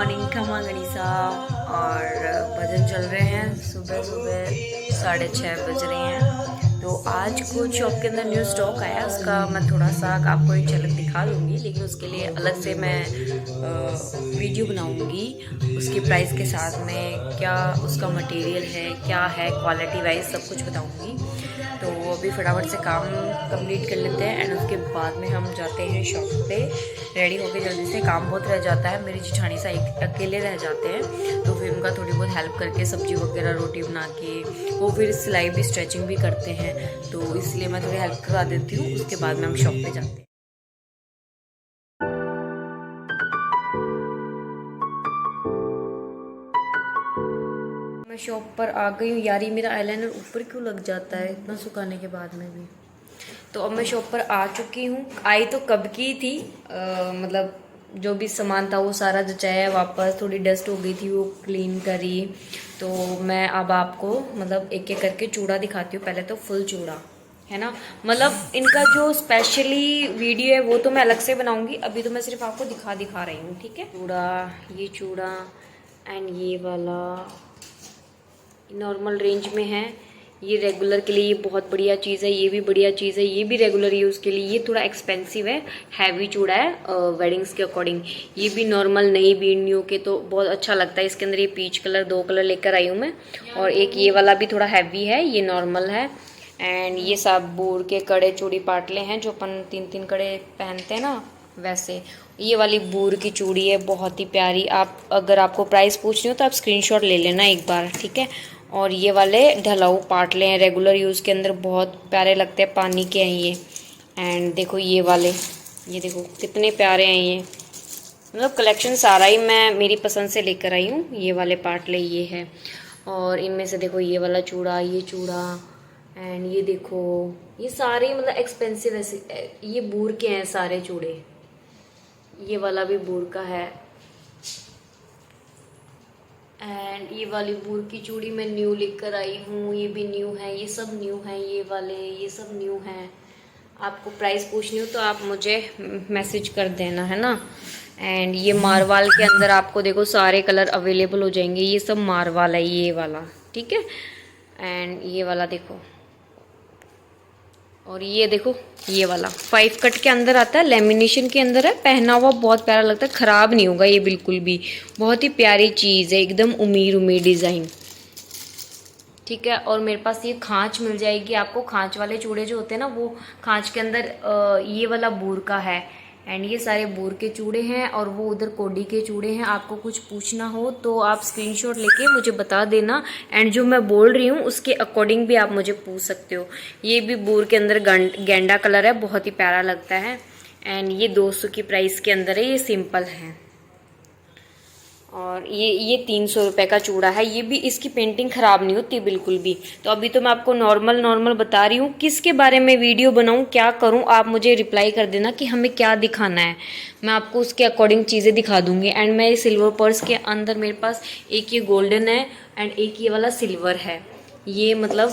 Morning, खमा गणिसा। और भजन चल रहे हैं, सुबह सुबह 6:30 बज रहे हैं। तो आज कुछ शॉप के अंदर न्यू स्टॉक आया, उसका मैं थोड़ा सा आपको एक झलक दिखा दूंगी, लेकिन उसके लिए अलग से मैं वीडियो बनाऊंगी। उसकी प्राइस के साथ में क्या उसका मटेरियल है, क्या है, क्वालिटी वाइज सब कुछ बताऊंगी। तो अभी फटाफट से काम कंप्लीट कर लेते हैं एंड उसके बाद में हम जाते हैं शॉप पे रेडी होके। जल्दी से काम बहुत रह जाता है, मेरी जिठानी सा एक अकेले रह जाते हैं, तो फिर उनका थोड़ी बहुत हेल्प करके सब्जी वगैरह रोटी बना के वो फिर सिलाई भी स्ट्रेचिंग भी करते हैं, तो इसलिए मैं थोड़ी हेल्प करा देती हूँ। उसके बाद में हम शॉप पे जाते हैं। मैं शॉप पर आ गई हूँ। यार ये मेरा आईलाइनर ऊपर क्यों लग जाता है इतना सुखाने के बाद में भी। तो अब मैं शॉप पर आ चुकी हूँ। आई तो कब की थी, मतलब जो भी सामान था वो सारा जचाया वापस, थोड़ी डस्ट हो गई थी वो क्लीन करी। तो मैं अब आपको मतलब एक एक करके चूड़ा दिखाती हूँ। पहले तो फुल चूड़ा है ना, मतलब इनका जो स्पेशली वीडियो है वो तो मैं अलग से बनाऊंगी, अभी तो मैं सिर्फ आपको दिखा रही हूँ। ठीक है, ये चूड़ा एंड ये वाला नॉर्मल रेंज में है। ये रेगुलर के लिए ये बहुत बढ़िया चीज़ है, ये भी बढ़िया चीज़ है, ये भी रेगुलर यूज़ के लिए। ये थोड़ा एक्सपेंसिव है, हैवी चूड़ा है वेडिंग्स के अकॉर्डिंग। ये भी नॉर्मल नई बीड़नियों के तो बहुत अच्छा लगता है। इसके अंदर ये पीच कलर 2 कलर लेकर आई हूँ मैं, और एक ये वाला भी थोड़ा हैवी है, ये नॉर्मल है। एंड ये सब बोर के कड़े चूड़ी पाटले हैं जो अपन 3-3 कड़े पहनते हैं ना, वैसे। ये वाली बूर की चूड़ी है, बहुत ही प्यारी। आप अगर आपको प्राइस पूछनी हो तो आप स्क्रीनशॉट ले लेना एक बार, ठीक है। और ये वाले ढलाऊ पाटले हैं, रेगुलर यूज़ के अंदर बहुत प्यारे लगते हैं, पानी के हैं ये। एंड देखो ये वाले, ये देखो कितने प्यारे हैं ये। मतलब कलेक्शन सारा ही मैं मेरी पसंद से लेकर आई हूँ। ये वाले पाटले ये है, और इनमें से देखो ये वाला चूड़ा, ये चूड़ा, एंड ये देखो ये सारे मतलब एक्सपेंसिव है। ये बूर के हैं सारे चूड़े। ये वाला भी बूर का है। एंड ये वाली बूर की चूड़ी मैं न्यू लेकर आई हूँ, ये भी न्यू है, ये सब न्यू है, ये वाले ये सब न्यू हैं। आपको प्राइस पूछनी हो तो आप मुझे मैसेज कर देना, है ना। एंड ये मारवाल के अंदर आपको देखो सारे कलर अवेलेबल हो जाएंगे। ये सब मारवाल है ये वाला, ठीक है। एंड ये वाला देखो, और ये देखो ये वाला 5 कट के अंदर आता है, लेमिनेशन के अंदर है, पहना हुआ बहुत प्यारा लगता है, ख़राब नहीं होगा ये बिल्कुल भी। बहुत ही प्यारी चीज़ है, एकदम उमीर उमीर डिज़ाइन, ठीक है। और मेरे पास ये खांच मिल जाएगी आपको। खांच वाले चूड़े जो होते हैं ना, वो खांच के अंदर ये वाला बूर का है। एंड ये सारे बूर के चूड़े हैं, और वो उधर कोडी के चूड़े हैं। आपको कुछ पूछना हो तो आप स्क्रीनशॉट लेके मुझे बता देना, एंड जो मैं बोल रही हूँ उसके अकॉर्डिंग भी आप मुझे पूछ सकते हो। ये भी बूर के अंदर गेंडा कलर है, बहुत ही प्यारा लगता है। एंड ये 200 की प्राइस के अंदर है, ये सिंपल है। और ये 300 रुपये का चूड़ा है। ये भी, इसकी पेंटिंग ख़राब नहीं होती बिल्कुल भी। तो अभी तो मैं आपको नॉर्मल बता रही हूँ, किसके बारे में वीडियो बनाऊँ, क्या करूँ, आप मुझे रिप्लाई कर देना कि हमें क्या दिखाना है, मैं आपको उसके अकॉर्डिंग चीज़ें दिखा दूँगी। एंड मैं सिल्वर पर्स के अंदर मेरे पास एक ये गोल्डन है एंड एक ये वाला सिल्वर है। ये मतलब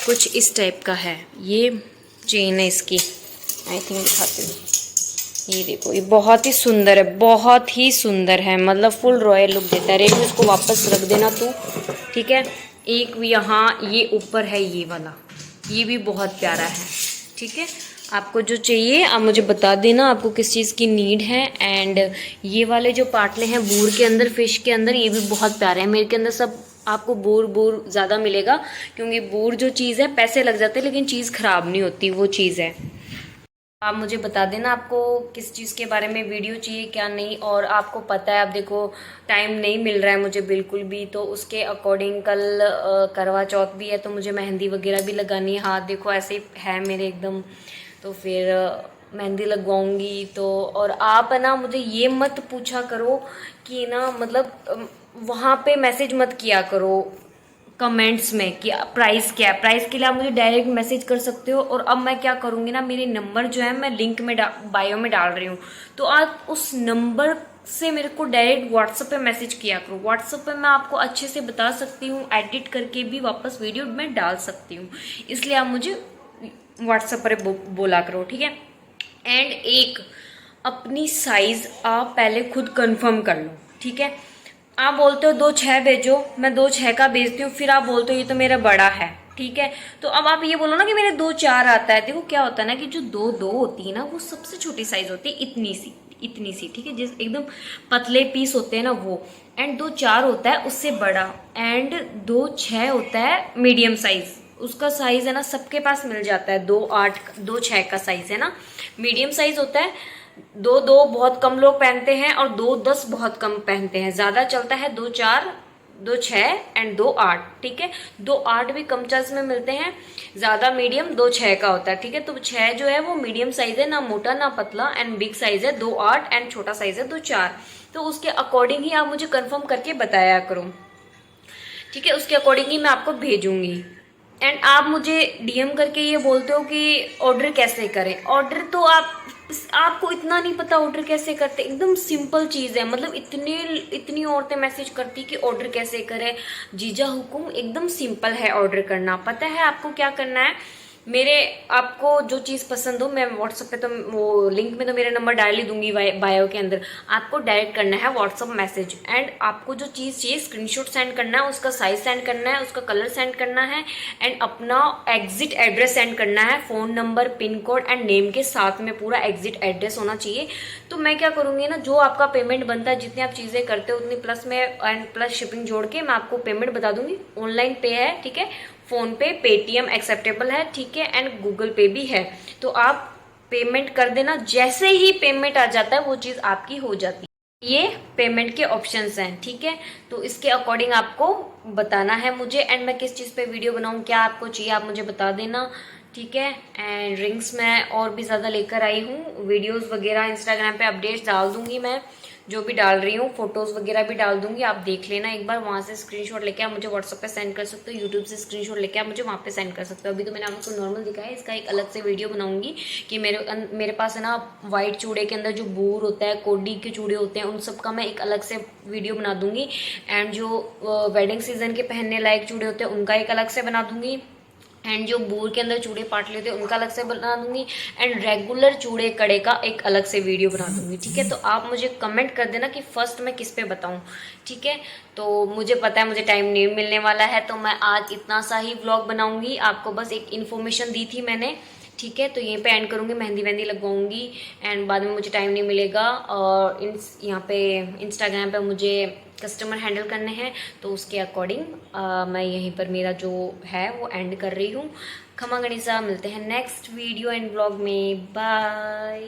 कुछ इस टाइप का है, ये चेन है इसकी, आई थिंक दिखाती हूँ। ये देखो, ये बहुत ही सुंदर है, बहुत ही सुंदर है, मतलब फुल रॉयल लुक देता है। रेडी, इसको वापस रख देना तू, ठीक है। एक यहाँ ये ऊपर है ये वाला, ये भी बहुत प्यारा है, ठीक है। आपको जो चाहिए आप मुझे बता देना, आपको किस चीज़ की नीड है। एंड ये वाले जो पाटले हैं बूर के अंदर, फिश के अंदर, ये भी बहुत प्यारे हैं। मेरे के अंदर सब आपको बूर ज़्यादा मिलेगा, क्योंकि बूर जो चीज़ है पैसे लग जाते हैं लेकिन चीज़ ख़राब नहीं होती, वो चीज़ है। आप मुझे बता देना आपको किस चीज़ के बारे में वीडियो चाहिए, क्या नहीं। और आपको पता है, अब देखो टाइम नहीं मिल रहा है मुझे बिल्कुल भी, तो उसके अकॉर्डिंग कल करवा चौथ भी है, तो मुझे मेहंदी वगैरह भी लगानी है। हाथ देखो ऐसे ही है मेरे एकदम, तो फिर मेहंदी लगवाऊंगी। तो और आप है ना, मुझे ये मत पूछा करो कि ना, मतलब वहाँ पे मैसेज मत किया करो कमेंट्स में कि प्राइस क्या है। प्राइस के लिए आप मुझे डायरेक्ट मैसेज कर सकते हो। और अब मैं क्या करूँगी ना, मेरे नंबर जो है मैं लिंक में बायो में डाल रही हूँ, तो आप उस नंबर से मेरे को डायरेक्ट व्हाट्सएप पे मैसेज किया करो। व्हाट्सएप पे मैं आपको अच्छे से बता सकती हूँ, एडिट करके भी वापस वीडियो में डाल सकती हूँ, इसलिए आप मुझे व्हाट्सएप पर बोला करो, ठीक है। एंड एक अपनी साइज़ आप पहले खुद कंफर्म कर लो, ठीक है। आप बोलते हो 2-6 भेजो, मैं 2-6 का भेजती हूँ, फिर आप बोलते हो ये तो मेरा बड़ा है, ठीक है। तो अब आप ये बोलो ना कि मेरे 2-4 आता है। देखो क्या होता है ना कि जो 2-2 होती है ना वो सबसे छोटी साइज होती है, इतनी सी, ठीक है, जिस एकदम पतले पीस होते हैं ना वो। एंड 2-4 होता है उससे बड़ा, एंड 2-6 होता है मीडियम साइज। उसका साइज है ना सबके पास मिल जाता है, 2-8 2-6 का साइज है ना, मीडियम साइज होता है। 2-2 बहुत कम लोग पहनते हैं और 2-10 बहुत कम पहनते हैं। ज्यादा चलता है 2-4, 2-6 एंड 2-8, ठीक है। 2-8 भी कम चार्ज में मिलते हैं, ज्यादा मीडियम 2-6 का होता है, ठीक है। तो 6 जो है वो मीडियम साइज है, ना मोटा ना पतला, एंड बिग साइज है 2-8, एंड छोटा साइज है 2-4। तो उसके अकॉर्डिंग ही आप मुझे कंफर्म करके बताया करो, ठीक है। उसके अकॉर्डिंग ही मैं आपको भेजूंगी। एंड आप मुझे डीएम करके ये बोलते हो कि ऑर्डर कैसे करें। ऑर्डर तो आपको इतना नहीं पता ऑर्डर कैसे करते। एकदम सिंपल चीज है, मतलब इतनी औरतें मैसेज करती कि ऑर्डर कैसे करें। जीजा हुकुम एकदम सिंपल है ऑर्डर करना। पता है आपको क्या करना है। मेरे आपको जो चीज पसंद हो, मैं व्हाट्सएप पे तो वो लिंक में तो मेरा नंबर डाल ही दूंगी बायो के अंदर। आपको डायरेक्ट करना है व्हाट्सएप मैसेज, एंड आपको जो चीज चाहिए स्क्रीनशॉट सेंड करना है, उसका साइज सेंड करना है, उसका कलर सेंड करना है, एंड अपना एग्जिट एड्रेस सेंड करना है। Phone number, pin code and name के साथ में पूरा एग्जिट एड्रेस होना चाहिए। तो मैं क्या करूंगी ना, जो आपका पेमेंट बनता है, जितनी आप चीजें करते हो उतनी प्लस में एंड प्लस शिपिंग जोड़ के मैं आपको पेमेंट बता दूंगी। ऑनलाइन पे है, ठीक है, फोन पे, पेटीएम एक्सेप्टेबल है, ठीक है, एंड गूगल पे भी है। तो आप पेमेंट कर देना। जैसे ही पेमेंट आ जाता है वो चीज आपकी हो जाती है। ये पेमेंट के ऑप्शंस हैं, ठीक है। तो इसके अकॉर्डिंग आपको बताना है मुझे, एंड मैं किस चीज पे वीडियो बनाऊं, क्या आपको चाहिए आप मुझे बता देना, ठीक है। एंड रिंग्स मैं और भी ज्यादा लेकर आई हूँ, वीडियोस वगैरह इंस्टाग्राम पे अपडेट्स डाल दूंगी मैं, जो भी डाल रही हूँ, फोटोज वगैरह भी डाल दूंगी। आप देख लेना एक बार, वहां से स्क्रीनशॉट लेके आप मुझे व्हाट्सएप पे सेंड कर सकते हो, यूट्यूब से स्क्रीनशॉट लेके आप मुझे वहां पे सेंड कर सकते हो। अभी तो मैंने आपको नॉर्मल दिखाया है, इसका एक अलग से वीडियो बनाऊंगी कि मेरे पास है ना व्हाइट चूड़े के अंदर जो बूर होता है, कोडी के चूड़े होते हैं, उन सब का मैं एक अलग से वीडियो बना दूंगी। एंड जो वेडिंग सीजन के पहनने लायक चूड़े होते हैं उनका एक अलग से बना दूंगी, एंड जो बूर के अंदर चूड़े पाट लेते हैं उनका अलग से बना दूंगी, एंड रेगुलर चूड़े कड़े का एक अलग से वीडियो बना दूंगी, ठीक है। तो आप मुझे कमेंट कर देना कि फर्स्ट मैं किस पे बताऊं, ठीक है। तो मुझे पता है मुझे टाइम नहीं मिलने वाला है, तो मैं आज इतना सा ही व्लॉग बनाऊंगी। आपको बस एक इन्फॉर्मेशन दी थी मैंने, ठीक है। तो यहीं पे एंड करूंगी, मेहंदी वेहंदी लगवाऊंगी, एंड बाद में मुझे टाइम नहीं मिलेगा। और यहाँ पे इंस्टाग्राम पे मुझे कस्टमर हैंडल करने हैं, तो उसके अकॉर्डिंग मैं यहीं पर मेरा जो है वो एंड कर रही हूँ। खमा गणिसा, मिलते हैं नेक्स्ट वीडियो एंड ब्लॉग में, बाय।